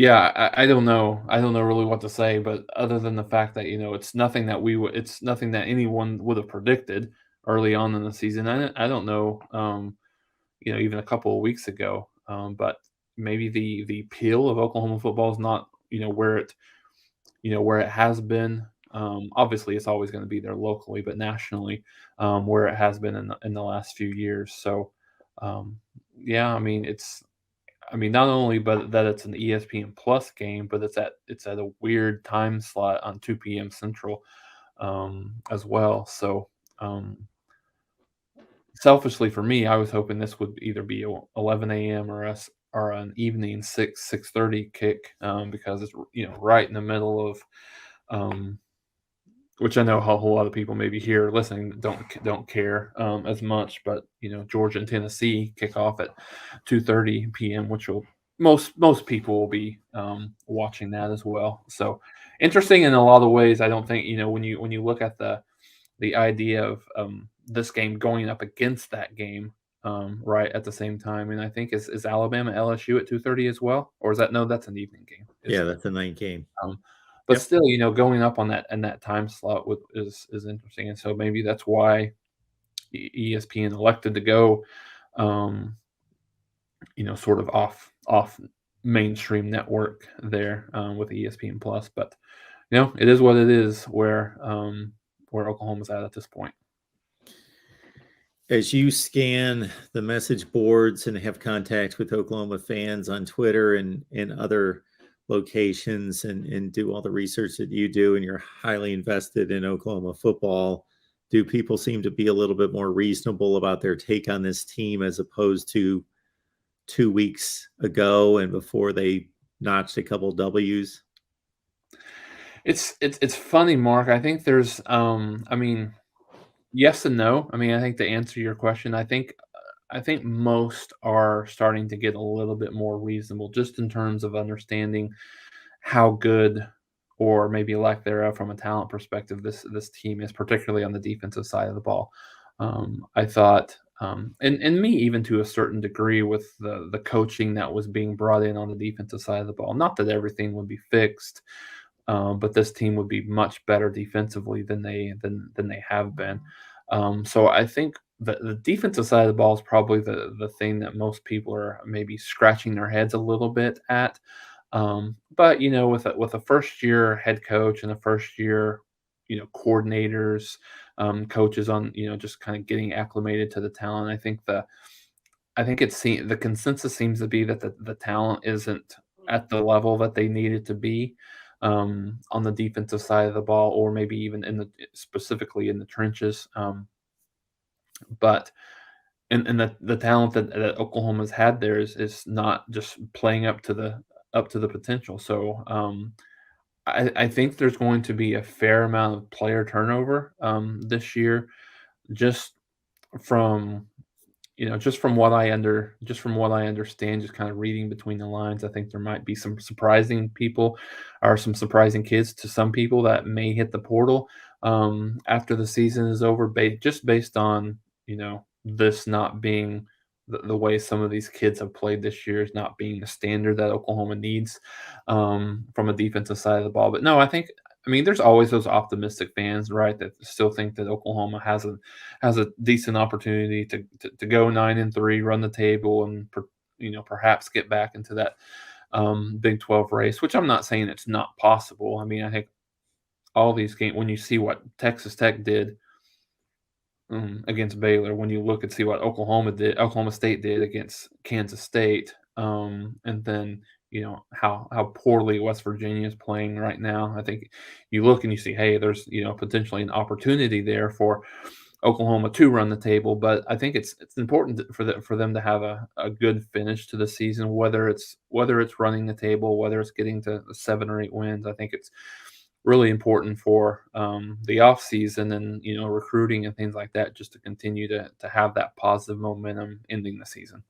Yeah, I don't know. I don't know really what to say, but other than the fact that, it's nothing that it's nothing that anyone would have predicted early on in the season. I don't know, even a couple of weeks ago, but maybe the appeal of Oklahoma football is not, where it has been. Obviously, it's always going to be there locally, but nationally, where it has been in the last few years. So, um, yeah, I mean, not only but that it's an ESPN Plus game, but it's at a weird time slot on 2 p.m. Central, as well. So, um, selfishly for me, I was hoping this would either be a 11 a.m. or an evening 6:30 kick, because it's right in the middle of, um, which I know a whole lot of people maybe here listening don't care, as much, but Georgia and Tennessee kick off at 2:30 p.m., which will most people will be, watching that as well. So interesting in a lot of ways. I don't think when you look at the idea of, this game going up against that game, right at the same time, and I think is Alabama LSU at 2:30 as well, or is that no? That's an evening game, Yeah, isn't it? that's a night game. Um, but Yep. still, going up on that time slot is interesting, and so maybe that's why ESPN elected to go, um, sort of off mainstream network there, with ESPN Plus. But it is what it is where Oklahoma's at this point. As you scan the message boards and have contact with Oklahoma fans on Twitter and other locations and do all the research that you do, and you're highly invested in Oklahoma football, do people seem to be a little bit more reasonable about their take on this team as opposed to 2 weeks ago and before they notched a couple W's? It's funny, Mark. I think I mean, yes and no. I mean, I think to answer your question, I think most are starting to get a little bit more reasonable just in terms of understanding how good or maybe lack thereof from a talent perspective this team is, particularly on the defensive side of the ball. I thought, and me even to a certain degree with the coaching that was being brought in on the defensive side of the ball. Not that everything would be fixed, but this team would be much better defensively than they have been. So I think the defensive side of the ball is probably the thing that most people are maybe scratching their heads a little bit at. But with a first year head coach and a first year coordinators, coaches on just kind of getting acclimated to the talent, I think the consensus seems to be that the talent isn't at the level that they need it to be, on the defensive side of the ball, or maybe even specifically in the trenches. But and the talent that Oklahoma's had there is not just playing up to the potential. So, I think there's going to be a fair amount of player turnover, this year, just from just from what I understand, just kind of reading between the lines. I think there might be some surprising people, or some surprising kids to some people that may hit the portal, after the season is over, just based on this not being the way some of these kids have played this year, is not being the standard that Oklahoma needs, from a defensive side of the ball. But no, I mean, there's always those optimistic fans, right, that still think that Oklahoma has a decent opportunity to go 9-3, run the table, and perhaps get back into that, Big 12 race. Which I'm not saying it's not possible. I mean, I think all these games, when you see what Texas Tech did, against Baylor, when you look and see what Oklahoma State did against Kansas State, and then how poorly West Virginia is playing right now. I think you look and you see, hey, there's potentially an opportunity there for Oklahoma to run the table, but I think it's important for them to have a good finish to the season, whether it's running the table, whether it's getting to 7 or 8 wins. I think it's really important for, the off season and recruiting and things like that, just to continue to have that positive momentum ending the season.